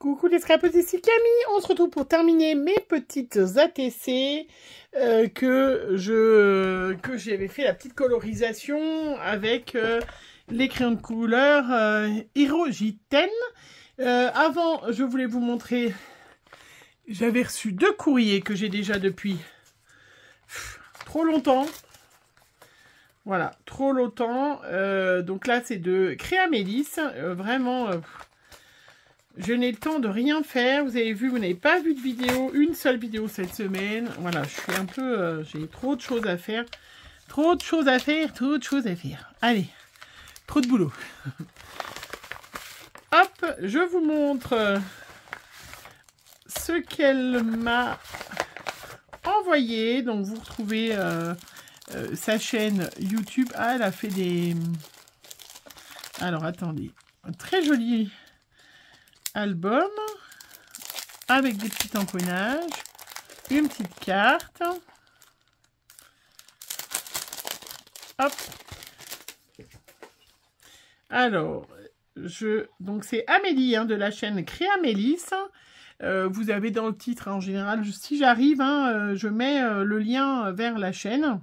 Coucou les scrapeuses, ici Camille. On se retrouve pour terminer mes petites ATC que j'avais fait la petite colorisation avec les crayons de couleur Hirojiten. Avant, je voulais vous montrer, j'avais reçu 2 courriers que j'ai déjà depuis trop longtemps. Voilà, trop longtemps. Donc là, c'est de Créamélis. Vraiment, je n'ai le temps de rien faire. Vous avez vu, vous n'avez pas vu de vidéo, une seule vidéo cette semaine. Voilà, je suis un peu... j'ai trop de choses à faire. Trop de choses à faire, trop de choses à faire. Allez, trop de boulot. Hop, je vous montre ce qu'elle m'a envoyé. Donc, vous retrouvez... sa chaîne YouTube. Ah, elle a fait des... Alors, attendez. Un très joli album avec des petits tamponnages. Une petite carte. Hop. Alors, donc c'est Amélie de la chaîne Créamélis. Vous avez dans le titre, en général, si j'arrive, je mets le lien vers la chaîne.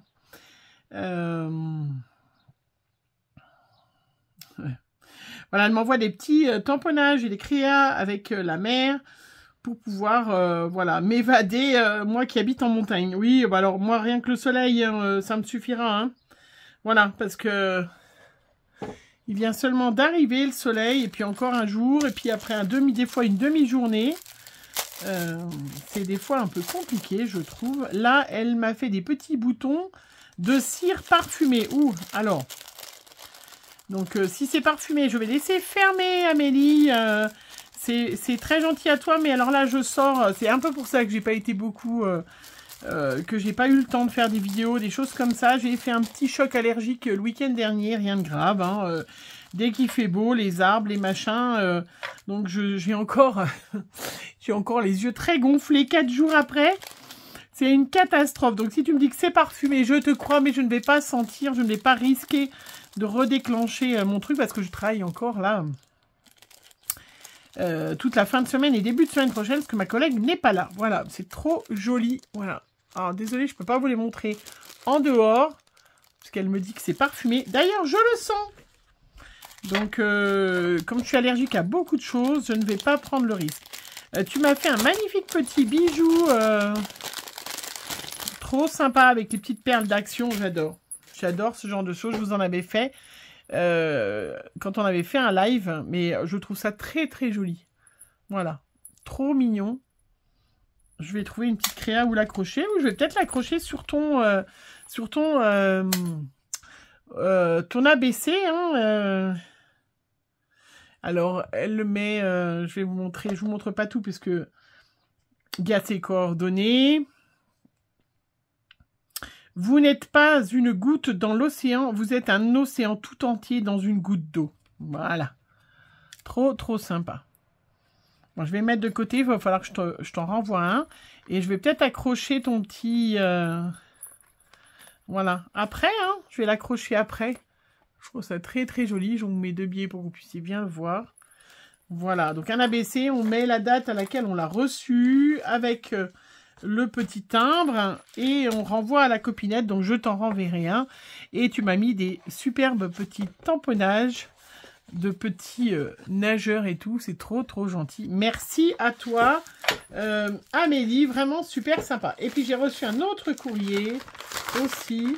Voilà, elle m'envoie des petits tamponnages et des créas avec la mer pour pouvoir voilà, m'évader, moi qui habite en montagne. Oui, bah alors moi rien que le soleil, ça me suffira. Voilà, parce que il vient seulement d'arriver le soleil, et puis encore un jour, et puis après des fois une demi-journée. C'est des fois un peu compliqué, je trouve. Là, elle m'a fait des petits boutons de cire parfumée. Ouh, alors. Donc, si c'est parfumé, je vais laisser fermer, Amélie. C'est très gentil à toi, mais alors là, je sors. C'est un peu pour ça que j'ai pas été beaucoup... que j'ai pas eu le temps de faire des vidéos, des choses comme ça. J'ai fait un petit choc allergique le week-end dernier, rien de grave. Dès qu'il fait beau, les arbres, les machins. Donc, j'ai encore... j'ai encore les yeux très gonflés 4 jours après. C'est une catastrophe. Donc, si tu me dis que c'est parfumé, je te crois, mais je ne vais pas sentir, je ne vais pas risquer de redéclencher mon truc parce que je travaille encore là toute la fin de semaine et début de semaine prochaine parce que ma collègue n'est pas là. Voilà, c'est trop joli. Voilà. Alors, désolée, je ne peux pas vous les montrer en dehors parce qu'elle me dit que c'est parfumé. D'ailleurs, je le sens. Donc, comme je suis allergique à beaucoup de choses, je ne vais pas prendre le risque. Tu m'as fait un magnifique petit bijou... trop sympa avec les petites perles d'action, j'adore. J'adore ce genre de choses, je vous en avais fait quand on avait fait un live, mais je trouve ça très très joli. Voilà, trop mignon. Je vais trouver une petite créa où l'accrocher, ou je vais peut-être l'accrocher sur ton ton ABC. Alors, elle le met, je vais vous montrer, je vous montre pas tout parce que il y a ses coordonnées. Vous n'êtes pas une goutte dans l'océan, vous êtes un océan tout entier dans une goutte d'eau. Voilà. Trop, trop sympa. Bon, je vais mettre de côté, il va falloir que je t'en renvoie un. Et je vais peut-être accrocher ton petit... Voilà. Après, je vais l'accrocher après. Je trouve ça très, très joli. Je vous mets 2 biais pour que vous puissiez bien le voir. Voilà. Donc, un ABC, on met la date à laquelle on l'a reçu avec... le petit timbre et on renvoie à la copinette, donc je t'en renverrai un. Et tu m'as mis des superbes petits tamponnages de petits nageurs et tout, c'est trop trop gentil. Merci à toi Amélie, vraiment super sympa. Et puis j'ai reçu un autre courrier aussi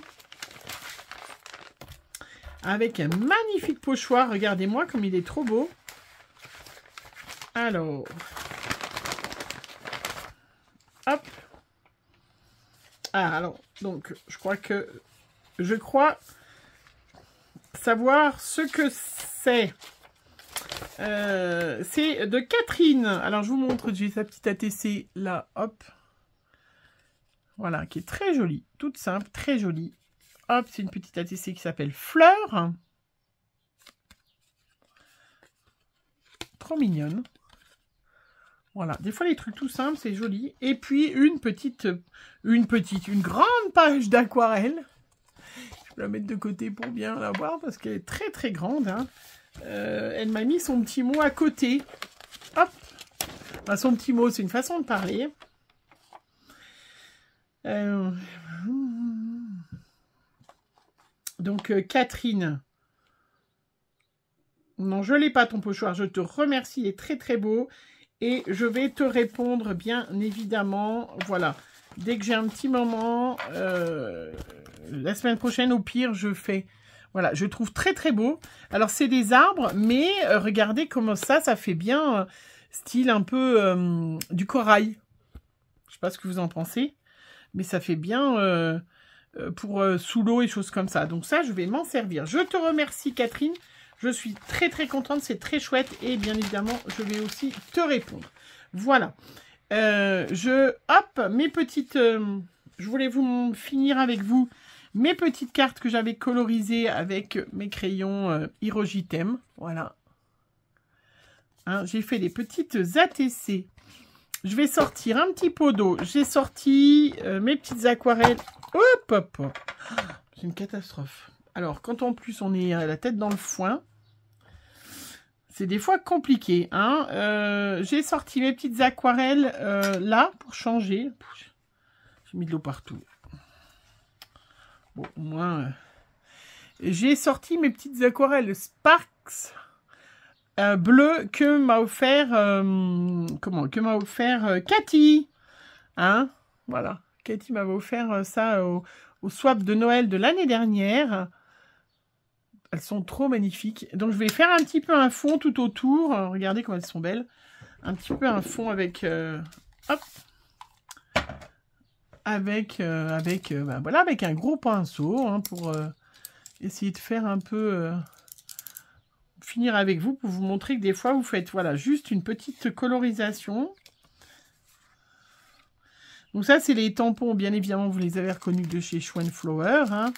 avec un magnifique pochoir, regardez-moi comme il est trop beau. Alors hop. Ah, alors, donc, je crois savoir ce que c'est. C'est de Catherine. Alors, je vous montre, j'ai sa petite ATC là, hop. Voilà, qui est très jolie, toute simple, très jolie. Hop, c'est une petite ATC qui s'appelle Fleur. Trop mignonne. Voilà, des fois les trucs tout simples, c'est joli. Et puis une grande page d'aquarelle. Je vais la mettre de côté pour bien la voir parce qu'elle est très très grande. Elle m'a mis son petit mot à côté. Hop, Enfin, son petit mot, c'est une façon de parler. Donc, Catherine. Non, je ne l'ai pas, ton pochoir. Je te remercie, il est très, très beau. Et je vais te répondre, bien évidemment. Voilà. Dès que j'ai un petit moment, la semaine prochaine, au pire, je fais... Voilà, je trouve très, très beau. Alors, c'est des arbres, mais regardez comment ça fait bien style un peu du corail. Je ne sais pas ce que vous en pensez, mais ça fait bien pour sous l'eau et choses comme ça. Donc ça, je vais m'en servir. Je te remercie, Catherine. Je suis très, très contente. C'est très chouette. Et bien évidemment, je vais aussi te répondre. Voilà. Hop, mes petites... je voulais finir avec vous mes petites cartes que j'avais colorisées avec mes crayons Hirojitem. Voilà. Hein, j'ai fait des petites ATC. Je vais sortir un petit pot d'eau. J'ai sorti mes petites aquarelles. Hop, hop, hop. C'est une catastrophe. Alors, quand en plus on est la tête dans le foin, c'est des fois compliqué. Hein. J'ai sorti mes petites aquarelles là pour changer. J'ai mis de l'eau partout. Bon, au moins, j'ai sorti mes petites aquarelles Sparks bleues que m'a offert, Cathy. Hein, voilà. Cathy m'avait offert ça au swap de Noël de l'année dernière. Elles sont trop magnifiques. Donc, je vais faire un petit peu un fond tout autour. Regardez comme elles sont belles. Un petit peu un fond avec... hop. Avec un gros pinceau hein, pour essayer de faire un peu finir avec vous pour vous montrer que des fois vous faites voilà juste une petite colorisation. Donc ça c'est les tampons, bien évidemment vous les avez reconnus de chez Schwanflower. Hein.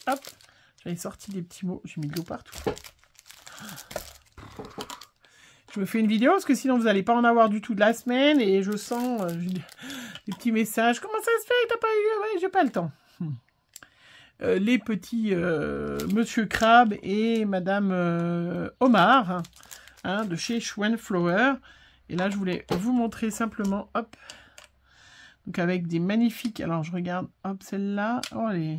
Hop, j'avais sorti des petits mots, j'ai mis de l'eau partout. Je me fais une vidéo parce que sinon vous n'allez pas en avoir du tout de la semaine et je sens des petits messages. Comment ça se fait? T'as pas eu? Ouais, j'ai pas le temps. Les petits Monsieur Crabe et Madame Omar hein, de chez Schwanflower. Et là, je voulais vous montrer simplement, hop, donc avec des magnifiques. Alors, je regarde, hop, celle-là. Oh, elle est...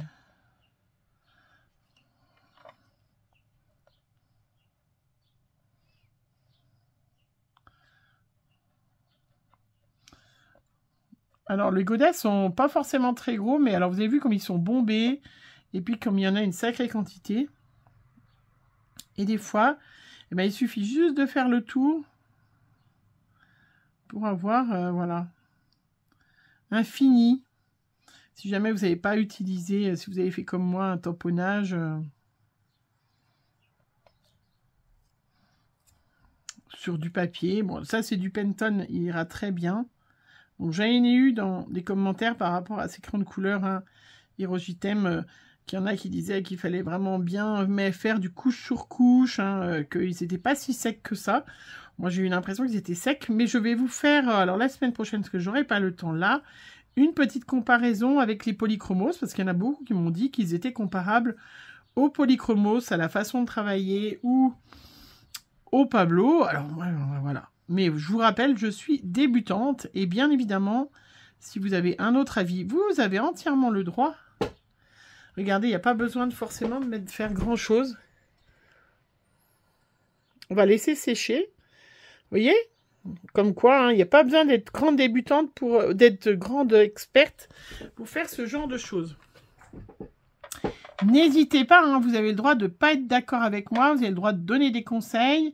Alors, les godets sont pas forcément très gros, mais alors, vous avez vu comme ils sont bombés. Et puis, comme il y en a une sacrée quantité. Et des fois, eh ben, il suffit juste de faire le tour pour avoir, voilà, un fini. Si jamais vous n'avez pas utilisé, si vous avez fait comme moi un tamponnage sur du papier. Bon, ça c'est du Pantone, il ira très bien. Donc j'en ai eu dans des commentaires par rapport à ces crayons de couleur hein, Hirojitem, qu'il y en a qui disaient qu'il fallait vraiment bien faire du couche sur couche, hein, qu'ils n'étaient pas si secs que ça. Moi j'ai eu l'impression qu'ils étaient secs, mais je vais vous faire, alors la semaine prochaine, parce que j'aurai pas le temps là, une petite comparaison avec les polychromos, parce qu'il y en a beaucoup qui m'ont dit qu'ils étaient comparables aux polychromos, à la façon de travailler, ou au Pablo. Alors voilà. Mais je vous rappelle, je suis débutante, et bien évidemment, si vous avez un autre avis, vous avez entièrement le droit. Regardez, il n'y a pas besoin forcément de faire grand-chose. On va laisser sécher. Vous voyez? Comme quoi, il n'y a pas besoin d'être grande débutante pour d'être grande experte pour faire ce genre de choses. N'hésitez pas, hein, vous avez le droit de ne pas être d'accord avec moi, vous avez le droit de donner des conseils.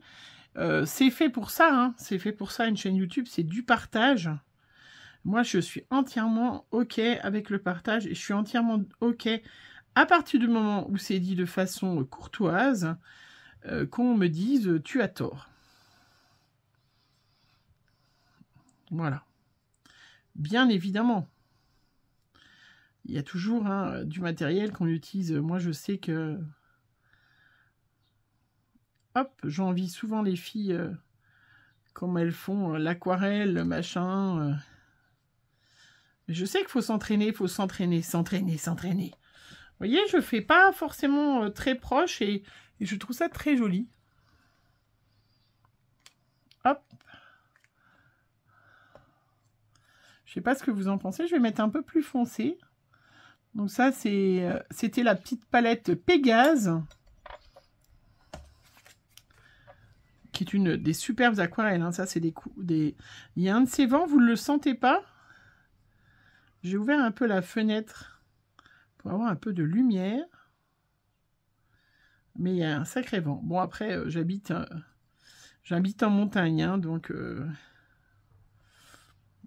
C'est fait pour ça, hein, c'est fait pour ça, une chaîne YouTube, c'est du partage. Moi, je suis entièrement OK avec le partage et je suis entièrement OK à partir du moment où c'est dit de façon courtoise, qu'on me dise « tu as tort ». Voilà. Bien évidemment. Il y a toujours hein, du matériel qu'on utilise. Moi, je sais que... Hop, j'envie souvent les filles comme elles font l'aquarelle, le machin. Mais je sais qu'il faut s'entraîner, s'entraîner. Vous voyez, je ne fais pas forcément très proche et je trouve ça très joli. Hop. Je sais pas ce que vous en pensez. Je vais mettre un peu plus foncé. Donc ça, c'était la petite palette Pégase, qui est une des superbes aquarelles. Hein. Ça, c'est des... Il y a un de ces vents, vous ne le sentez pas? J'ai ouvert un peu la fenêtre pour avoir un peu de lumière. Mais il y a un sacré vent. Bon, après, j'habite en montagne, hein, donc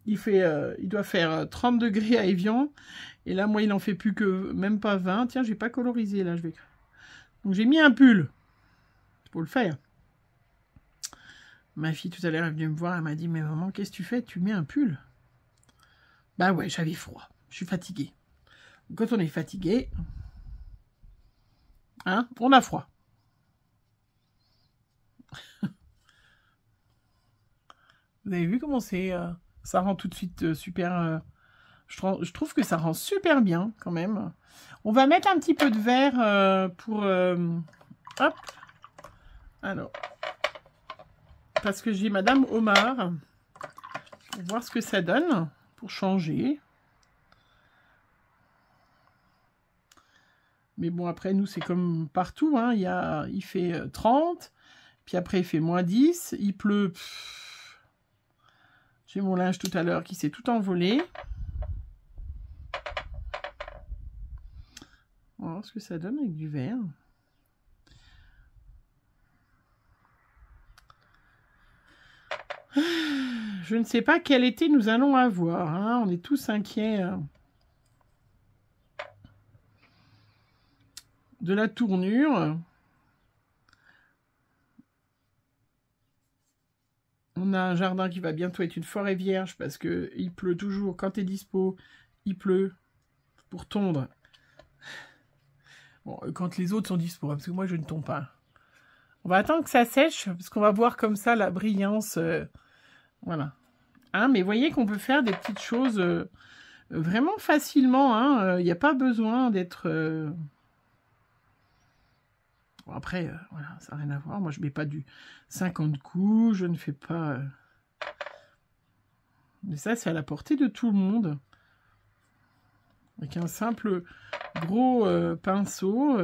il doit faire 30 degrés à Évian. Et là, moi, il en fait plus que même pas 20. Tiens, j'ai pas colorisé, là. Donc, j'ai mis un pull. Pour le faire. Ma fille, tout à l'heure, elle est venue me voir. Elle m'a dit, mais maman, qu'est-ce que tu fais? Tu mets un pull? Bah ouais, j'avais froid. Je suis fatiguée. Quand on est fatigué, hein, on a froid. Vous avez vu comment c'est... ça rend tout de suite super... je trouve que ça rend super bien, quand même. On va mettre un petit peu de vert pour... hop. Alors. Parce que j'ai Madame Omar. Pour voir ce que ça donne. Pour changer. Mais bon, après, nous, c'est comme partout. Hein. Il fait 30. Puis après, il fait moins 10. Il pleut... J'ai mon linge tout à l'heure qui s'est tout envolé. On va voir ce que ça donne avec du vert. Je ne sais pas quel été nous allons avoir. Hein. On est tous inquiets de la tournure. On a un jardin qui va bientôt être une forêt vierge parce qu'il pleut toujours. Quand tu es dispo, il pleut pour tondre. Bon, quand les autres sont dispo, parce que moi, je ne tombe pas. On va attendre que ça sèche parce qu'on va voir comme ça la brillance. Voilà. Hein, mais voyez qu'on peut faire des petites choses vraiment facilement. Il n'y a pas besoin d'être... Bon, après, voilà, ça n'a rien à voir. Moi, je ne mets pas du 50 coups. Je ne fais pas... Mais ça, c'est à la portée de tout le monde. Avec un simple gros pinceau.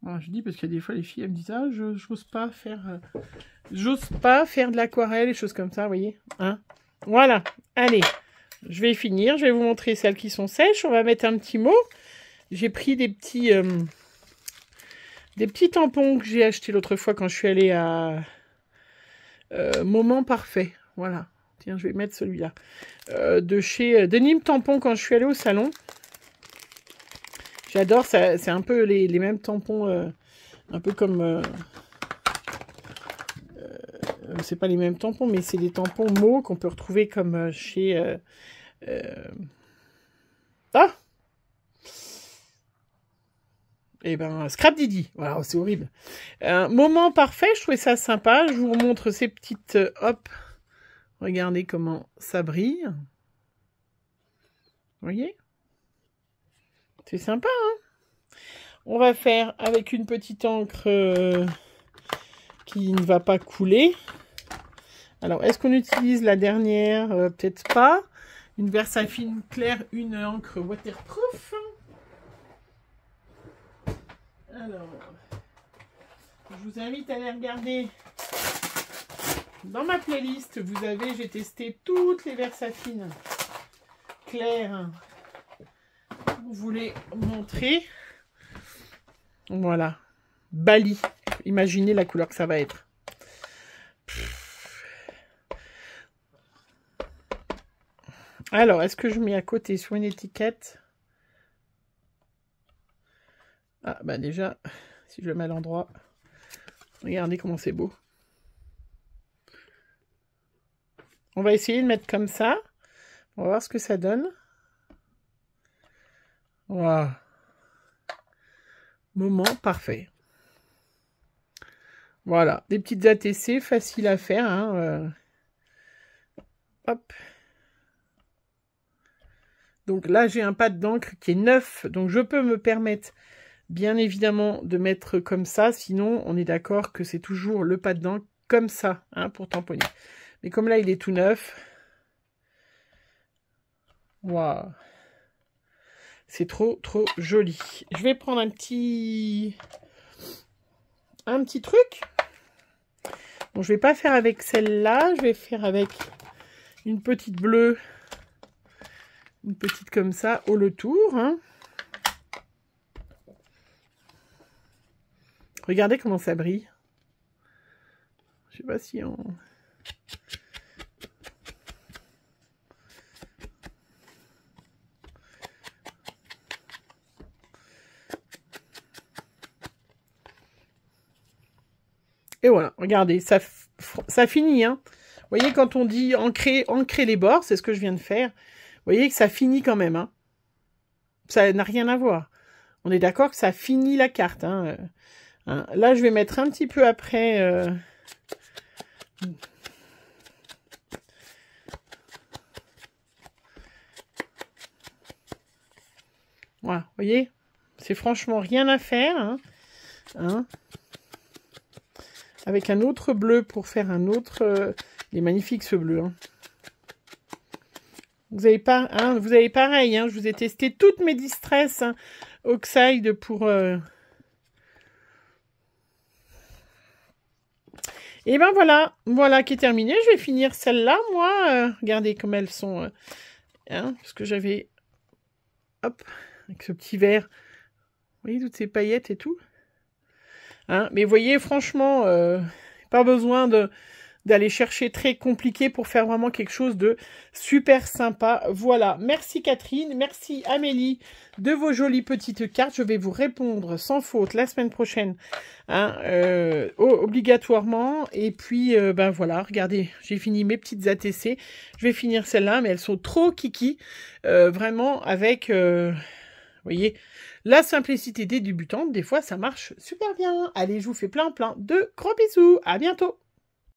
Alors, je dis parce qu'il y a des fois, les filles, elles me disent « Ah, j'ose pas faire de l'aquarelle, et choses comme ça, vous voyez. Hein, voilà, allez. Je vais finir. Je vais vous montrer celles qui sont sèches. On va mettre un petit mot. J'ai pris des petits tampons que j'ai achetés l'autre fois quand je suis allée à Moment Parfait. Voilà. Tiens, je vais mettre celui-là. De chez Denim Tampon quand je suis allée au salon. J'adore, c'est un peu les mêmes tampons, un peu comme... c'est pas les mêmes tampons, mais c'est des tampons Mo qu'on peut retrouver comme chez... Ah! Eh ben, Scrap Didi. Voilà, c'est horrible. Moment Parfait, je trouvais ça sympa. Je vous montre ces petites... hop. Regardez comment ça brille. Vous voyez? C'est sympa, hein? On va faire avec une petite encre qui ne va pas couler. Alors, est-ce qu'on utilise la dernière? Peut-être pas. Une Versafine claire, une encre waterproof. Alors, je vous invite à aller regarder dans ma playlist. J'ai testé toutes les Versafines claires. Vous voulez montrer? Voilà. Bali. Imaginez la couleur que ça va être. Alors, est-ce que je mets à côté sur une étiquette? Ah, bah déjà, si je le mets à l'endroit, regardez comment c'est beau. On va essayer de mettre comme ça. On va voir ce que ça donne. Waouh. Moment parfait. Voilà, des petites ATC faciles à faire. Hein, hop. Donc là, j'ai un pad d'encre qui est neuf. Donc je peux me permettre bien évidemment de mettre comme ça, sinon on est d'accord que c'est toujours le pas dedans comme ça, hein, pour tamponner. Mais comme là il est tout neuf, waouh, c'est trop joli. Je vais prendre un petit truc. Bon, je vais pas faire avec celle-là, je vais faire avec une petite bleue, une petite comme ça au le tour, hein. Regardez comment ça brille. Je sais pas si on... Et voilà, regardez, ça finit, hein. Vous voyez, quand on dit ancrer les bords, c'est ce que je viens de faire. Vous voyez que ça finit quand même, hein. Ça n'a rien à voir. On est d'accord que ça finit la carte, hein. Là, je vais mettre un petit peu après... Voilà, vous voyez, c'est franchement rien à faire, hein. Avec un autre bleu pour faire un autre... il est magnifique ce bleu, hein. Vous avez pareil, hein, je vous ai testé toutes mes Distress, hein, Oxide pour... Et ben voilà qui est terminé. Je vais finir celle-là, moi. Regardez comme elles sont, hein, parce que j'avais, hop, avec ce petit verre. Vous voyez toutes ces paillettes et tout. Hein, mais vous voyez, franchement, pas besoin d'aller chercher très compliqué pour faire vraiment quelque chose de super sympa. Voilà, merci Catherine, merci Amélie de vos jolies petites cartes. Je vais vous répondre sans faute la semaine prochaine, hein, obligatoirement. Et puis, ben voilà, regardez, j'ai fini mes petites ATC. Je vais finir celles-là, mais elles sont trop kiki, vraiment avec, vous voyez, la simplicité des débutantes. Des fois, ça marche super bien. Allez, je vous fais plein de gros bisous. À bientôt.